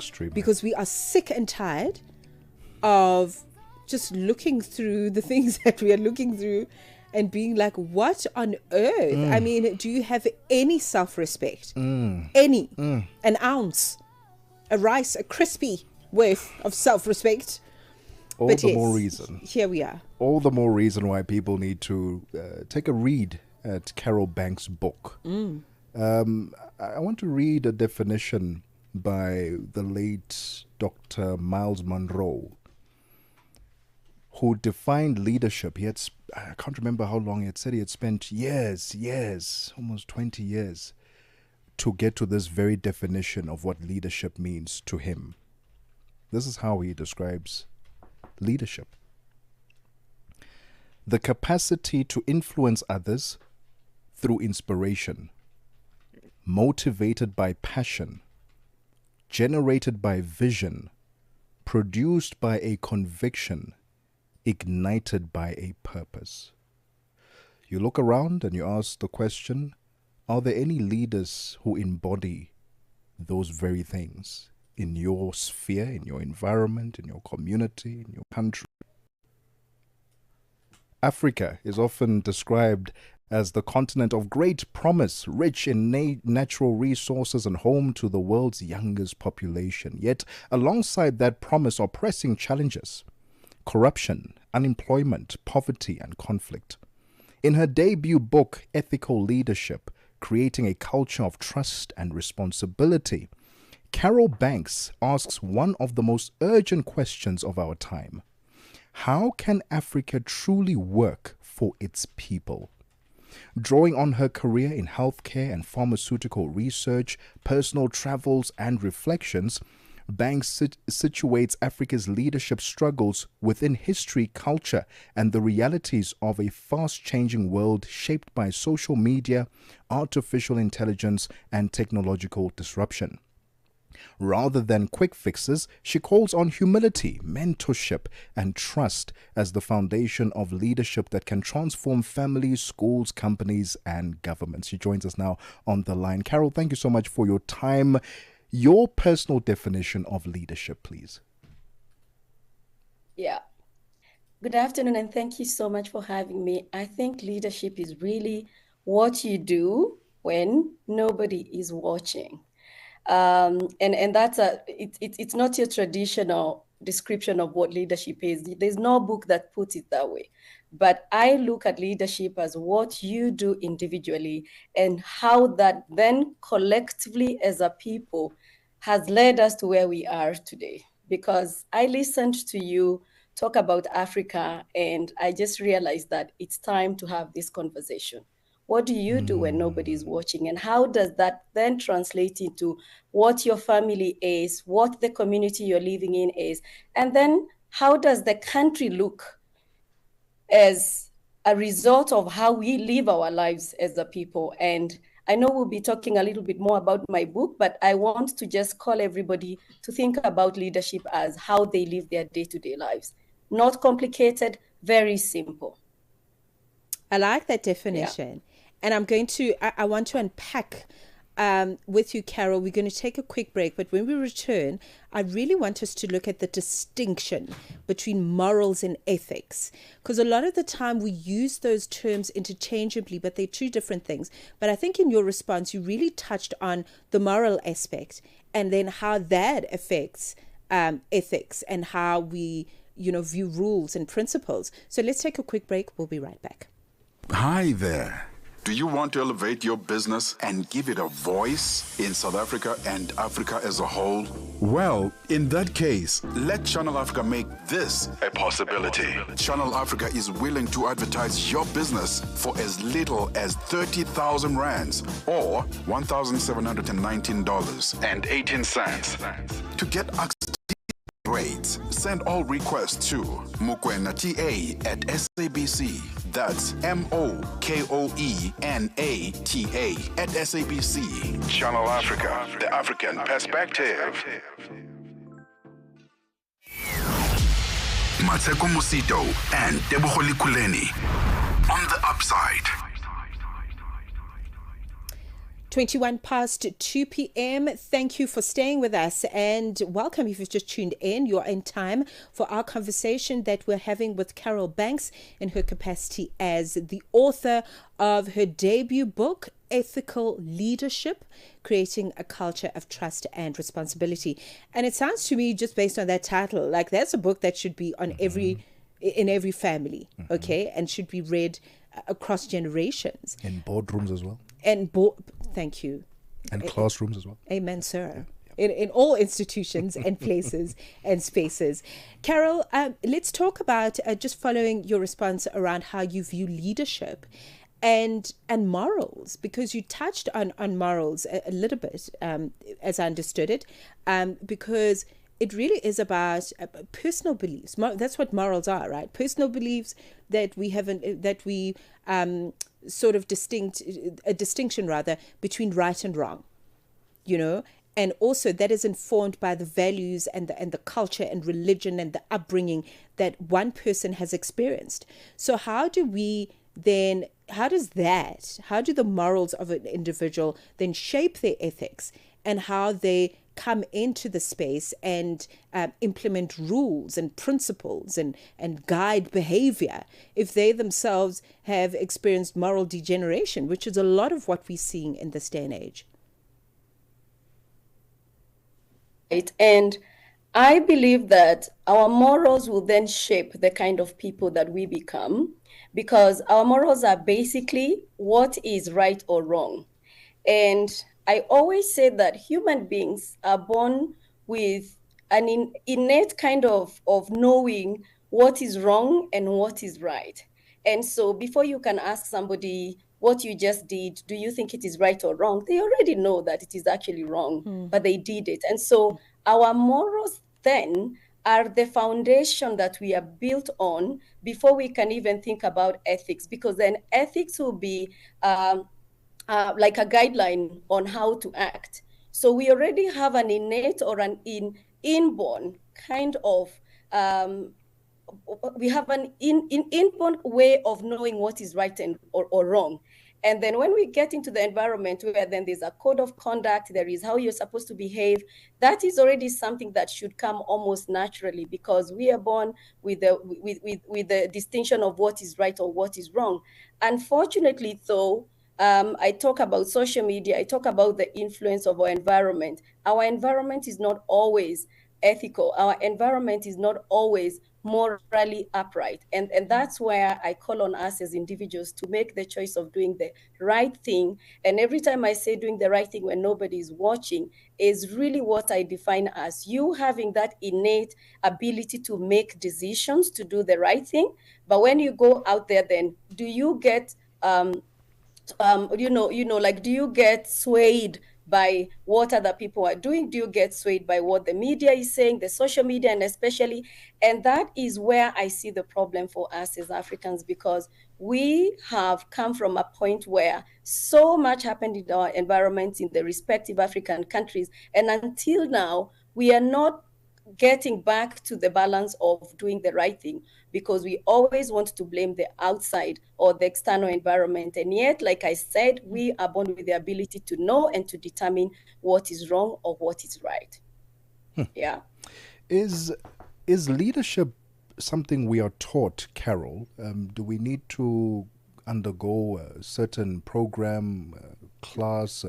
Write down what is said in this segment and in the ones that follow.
Extremely. Because we are sick and tired of just looking through the things that we are looking through and being like, what on earth? I mean, do you have any self-respect? Any? An ounce? A rice, a crispy worth of self-respect? All But the yes, more reason. Here we are. All the more reason why people need to take a read at Carol Banks' book. I want to read a definition by the late Dr. Miles Monroe, who defined leadership. I can't remember how long he had said he had spent years, almost 20 years, to get to this very definition of what leadership means to him. This is how he describes leadership: the capacity to influence others through inspiration, motivated by passion, generated by vision, produced by a conviction, ignited by a purpose. You look around and you ask the question, are there any leaders who embody those very things in your sphere, in your environment, in your community, in your country? Africa is often described as the continent of great promise, rich in natural resources and home to the world's youngest population. Yet, alongside that promise are pressing challenges: corruption, unemployment, poverty, and conflict. In her debut book, Ethical Leadership, Creating a Culture of Trust and Responsibility, Carol Banks asks one of the most urgent questions of our time: how can Africa truly work for its people? Drawing on her career in healthcare and pharmaceutical research, personal travels, and reflections, Banks situates Africa's leadership struggles within history, culture, and the realities of a fast-changing world shaped by social media, artificial intelligence, and technological disruption. Rather than quick fixes, she calls on humility, mentorship, and trust as the foundation of leadership that can transform families, schools, companies, and governments. She joins us now on the line. Carol, thank you so much for your time. Your personal definition of leadership, please. Yeah. Good afternoon, and thank you so much for having me. I think leadership is really what you do when nobody is watching. And that's it's not your traditional description of what leadership is. There's no book that puts it that way. But I look at leadership as what you do individually and how that then collectively as a people has led us to where we are today. Because I listened to you talk about Africa and I just realized that it's time to have this conversation. What do you do when nobody's watching? And how does that then translate into what your family is, what the community you're living in is? And then how does the country look as a result of how we live our lives as a people? And I know we'll be talking a little bit more about my book, but I want to just call everybody to think about leadership as how they live their day-to-day lives. Not complicated, very simple. I like that definition. Yeah. And I want to unpack with you, Carol. We're going to take a quick break, but when we return, I really want us to look at the distinction between morals and ethics, because a lot of the time we use those terms interchangeably, but they're two different things. But I think in your response, you really touched on the moral aspect and then how that affects ethics and how we, view rules and principles. So let's take a quick break. We'll be right back. Hi there. Do you want to elevate your business and give it a voice in South Africa and Africa as a whole? Well, in that case, let Channel Africa make this a possibility. Channel Africa is willing to advertise your business for as little as 30,000 rands or $1,719.18. To get access to rates, send all requests to mokwenata@SABC. That's MOKOENATA@SABC. Channel Africa, the African perspective. Mmatsheko Mosito and Tebogo Lekhuleni on the upside. 21 past 2 p.m. Thank you for staying with us and welcome if you've just tuned in. You're in time for our conversation that we're having with Carol Banks in her capacity as the author of her debut book, Ethical Leadership, Creating a Culture of Trust and Responsibility. And it sounds to me, just based on that title, like that's a book that should be on in every family, okay, and should be read across generations. In boardrooms as well. And thank you. And classrooms as well. Amen, sir. In all institutions and places and spaces. Carol, let's talk about just following your response around how you view leadership and morals, because you touched on morals a little bit, as I understood it, because it really is about personal beliefs. That's what morals are, right? Personal beliefs that we haven't, that we sort of distinction rather between right and wrong, you know, and also that is informed by the values and the culture and religion and the upbringing that one person has experienced. So how do the morals of an individual then shape their ethics and how they come into the space and implement rules and principles and guide behavior if they themselves have experienced moral degeneration, which is a lot of what we're seeing in this day and age? Right. And I believe that our morals will then shape the kind of people that we become, because our morals are basically what is right or wrong. And I always say that human beings are born with an innate kind of knowing what is wrong and what is right. And so before you can ask somebody what you just did, do you think it is right or wrong? They already know that it is actually wrong, but they did it. And so our morals then are the foundation that we are built on before we can even think about ethics, because then ethics will be like a guideline on how to act. So we already have an innate or an inborn kind of, we have an inborn way of knowing what is right or wrong. And then when we get into the environment where then there's a code of conduct, there is how you're supposed to behave, that is already something that should come almost naturally, because we are born with the distinction of what is right or what is wrong. Unfortunately, though, I talk about social media, I talk about the influence of our environment. Our environment is not always ethical. Our environment is not always morally upright. And that's where I call on us as individuals to make the choice of doing the right thing. And every time I say doing the right thing when nobody is watching is really what I define as you having that innate ability to make decisions, to do the right thing. But when you go out there, then do you get like, do you get swayed by what other people are doing? Do you get swayed by what the media is saying, the social media, and that is where I see the problem for us as Africans, because we have come from a point where so much happened in our environments in the respective African countries, and until now, we are not getting back to the balance of doing the right thing, because we always want to blame the outside or the external environment. And yet, like I said, we are born with the ability to know and to determine what is wrong or what is right. Yeah. Is leadership something we are taught, Carol? Do we need to undergo a certain program, class,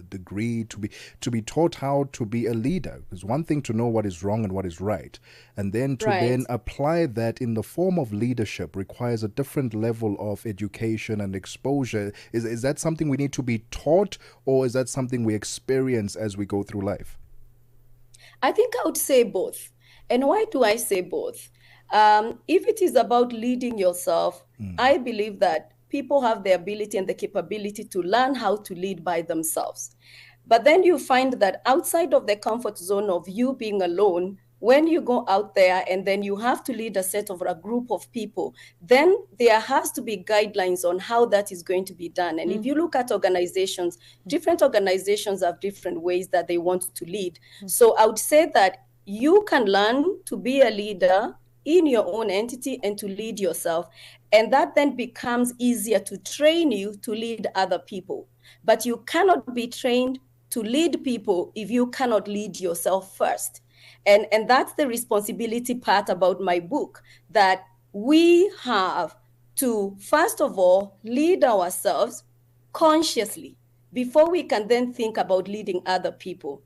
degree to be taught how to be a leader? Because one thing to know what is wrong and what is right, and then to then apply that in the form of leadership requires a different level of education and exposure. Is that something we need to be taught, or is that something we experience as we go through life? I think I would say both. And why do I say both? If it is about leading yourself, I believe that people have the ability and the capability to learn how to lead by themselves. But then you find that outside of the comfort zone of you being alone, when you go out there and then you have to lead a group of people, then there has to be guidelines on how that is going to be done. And if you look at organizations, different organizations have different ways that they want to lead. So I would say that you can learn to be a leader in your own entity and to lead yourself. And that then becomes easier to train you to lead other people. But you cannot be trained to lead people if you cannot lead yourself first. And that's the responsibility part about my book, that we have to, first of all, lead ourselves consciously before we can then think about leading other people.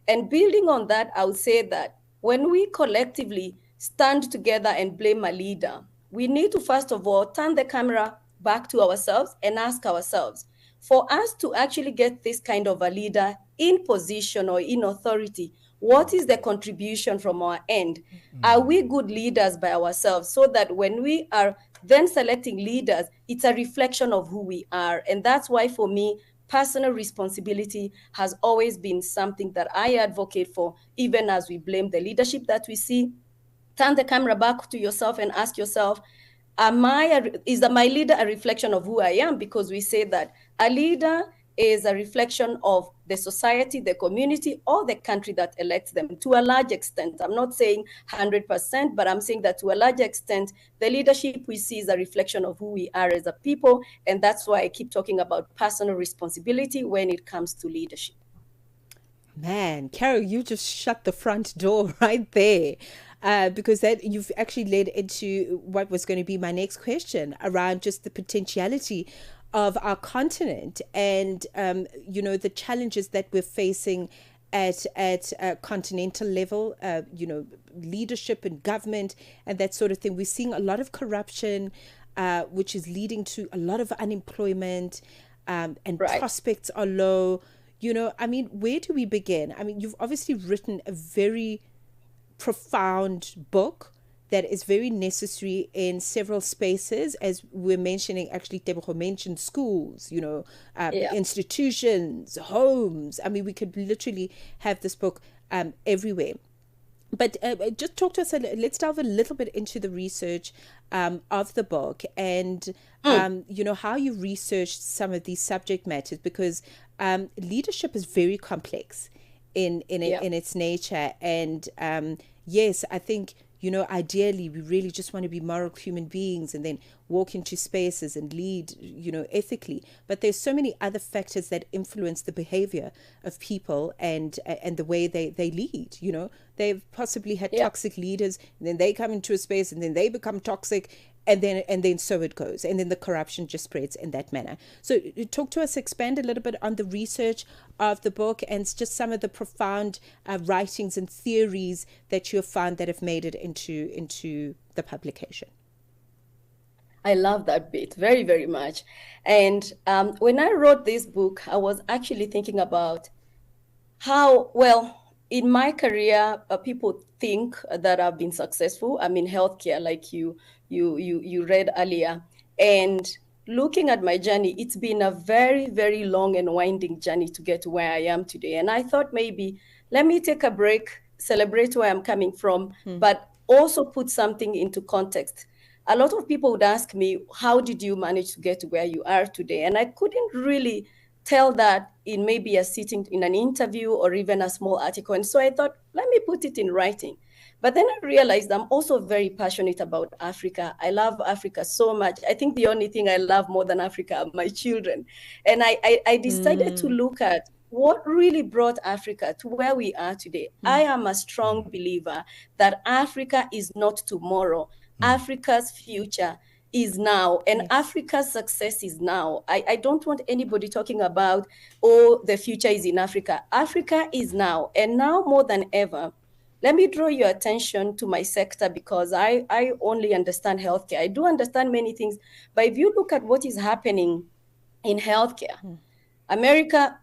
And building on that, I would say that when we collectively stand together and blame a leader, we need to, first of all, turn the camera back to ourselves and ask ourselves, for us to actually get this kind of a leader in position or in authority, what is the contribution from our end? Are we good leaders by ourselves, so that when we are then selecting leaders, it's a reflection of who we are? And that's why, for me, personal responsibility has always been something that I advocate for, even as we blame the leadership that we see. Turn the camera back to yourself and ask yourself, is my leader a reflection of who I am? Because we say that a leader is a reflection of the society, the community, or the country that elects them to a large extent. I'm not saying 100%, but I'm saying that to a large extent, the leadership we see is a reflection of who we are as a people. And that's why I keep talking about personal responsibility when it comes to leadership. Man, Carol, you just shut the front door right there. Because that you've actually led into what was going to be my next question around just the potentiality of our continent and the challenges that we're facing at continental level, leadership and government and that sort of thing. We're seeing a lot of corruption, which is leading to a lot of unemployment, and prospects are low. Where do we begin? You've obviously written a very profound book that is very necessary in several spaces, as we're mentioning. Actually, Tebogo mentioned schools, institutions, homes. We could literally have this book everywhere. But just talk to us, let's delve a little bit into the research of the book and, how you researched some of these subject matters, because leadership is very complex in its nature. And yes, I think, ideally we really just want to be moral human beings and then walk into spaces and lead, ethically. But there's so many other factors that influence the behavior of people and the way they lead. They've possibly had toxic leaders, and then they come into a space and then they become toxic. And then so it goes. And then the corruption just spreads in that manner. So talk to us, expand a little bit on the research of the book and just some of the profound writings and theories that you have found that have made it into the publication. I love that bit very, very much. And when I wrote this book, I was actually thinking about how, in my career, people think that I've been successful. I'm in healthcare, like you read earlier. And looking at my journey, it's been a very, very long and winding journey to get to where I am today. And I thought maybe let me take a break, celebrate where I'm coming from, but also put something into context. A lot of people would ask me, how did you manage to get to where you are today? And I couldn't really tell that in maybe a sitting in an interview or even a small article. And so I thought, let me put it in writing. But then I realized I'm also very passionate about Africa. I love Africa so much. I think the only thing I love more than Africa are my children. And I decided to look at what really brought Africa to where we are today. I am a strong believer that Africa is not tomorrow. Africa's future is now, and Africa's success is now. I don't want anybody talking about, the future is in Africa. Africa is now, and now more than ever. Let me draw your attention to my sector, because I only understand healthcare. I do understand many things, but if you look at what is happening in healthcare, America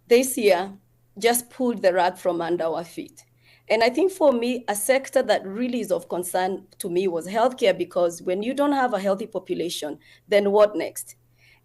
this year just pulled the rug from under our feet. And I think for me, a sector that really is of concern to me was healthcare, because when you don't have a healthy population, then what next?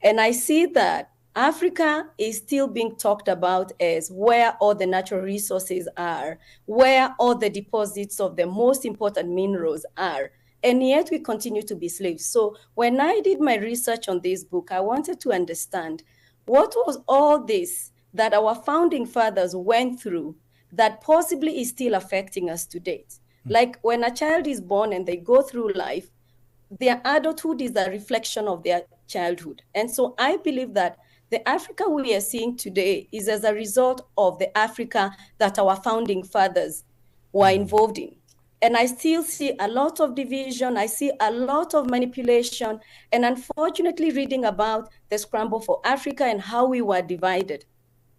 And I see that Africa is still being talked about as where all the natural resources are, where all the deposits of the most important minerals are. And yet we continue to be slaves. So when I did my research on this book, I wanted to understand what was all this that our founding fathers went through that possibly is still affecting us to date. Like when a child is born and they go through life, their adulthood is a reflection of their childhood. And so I believe that the Africa we are seeing today is as a result of the Africa that our founding fathers were involved in. And I still see a lot of division. I see a lot of manipulation. And unfortunately, reading about the scramble for Africa and how we were divided,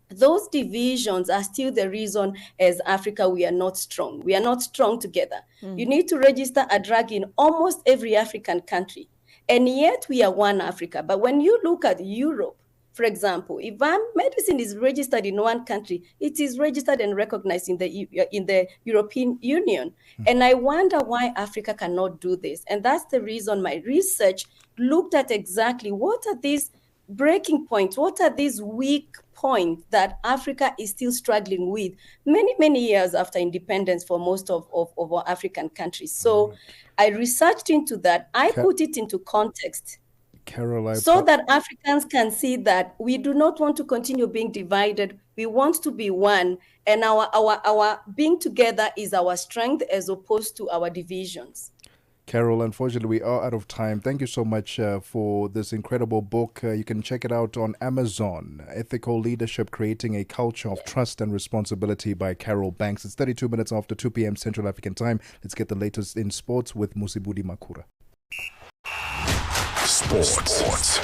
those divisions are still the reason as Africa we are not strong. We are not strong together. You need to register a drug in almost every African country. And yet we are one Africa. But when you look at Europe, for example, if medicine is registered in one country, it is registered and recognized in the European Union. And I wonder why Africa cannot do this. And that's the reason my research looked at exactly what are these breaking points, what are these weak points that Africa is still struggling with many years after independence for most of our African countries. So I researched into that. I put it into context. Carol, so that Africans can see that we do not want to continue being divided. We want to be one, and our being together is our strength as opposed to our divisions. Carol, unfortunately, we are out of time. Thank you so much for this incredible book. You can check it out on Amazon. Ethical Leadership, Creating a Culture of Trust and Responsibility by Carol Banks. It's 32 minutes after 2 p.m. Central African Time. Let's get the latest in sports with Musibudi Makura. Sports.